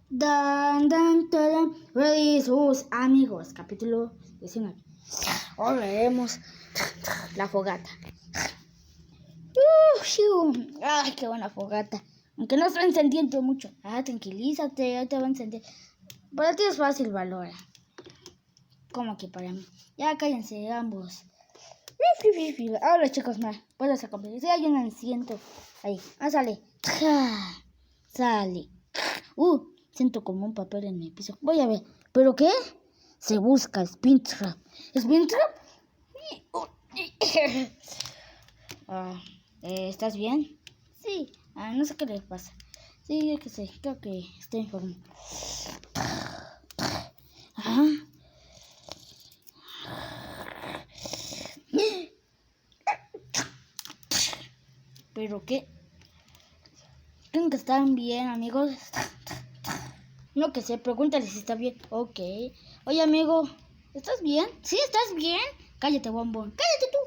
Dan, dan, dan, ready, sus amigos, capítulo 19. Ahora leemos la fogata. Ay, qué buena fogata. Aunque no estoy encendiendo mucho. Tranquilízate, ya te va a encender. Para ti es fácil, Valora. ¿Cómo que para mí? Ya cállense ambos. Ahora, chicos, puedes acompañar. Si hay un asiento ahí. Sale. Sale. Siento como un papel en mi piso. Voy a ver. ¿Pero qué? Se busca Springtrap. ¿Springtrap? ¿Estás bien? Sí. No sé qué le pasa. Sí, yo qué sé. Creo que estoy enfermo. ¿Pero qué? ¿Creen que están bien, amigos? No que sé, pregúntale si está bien. Ok. Oye, amigo, ¿estás bien? ¿Sí estás bien? Cállate, bombón. Cállate tú.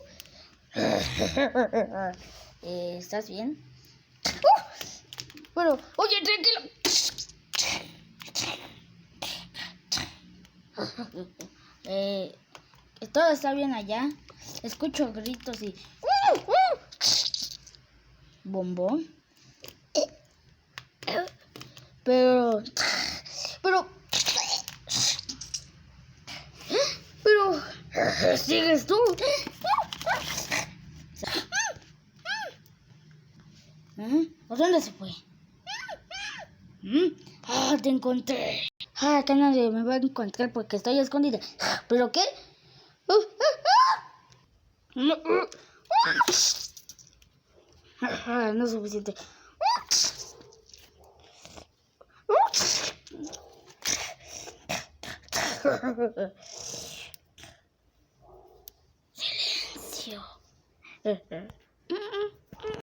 ¿Estás bien? Pero, oye, tranquilo. Todo está bien allá. Escucho gritos y... Bombón. Pero... ¿Sigues tú? ¿O dónde se fue? Te encontré. Acá nadie me va a encontrar porque estoy escondida. ¿Pero qué? No es suficiente. Silencio.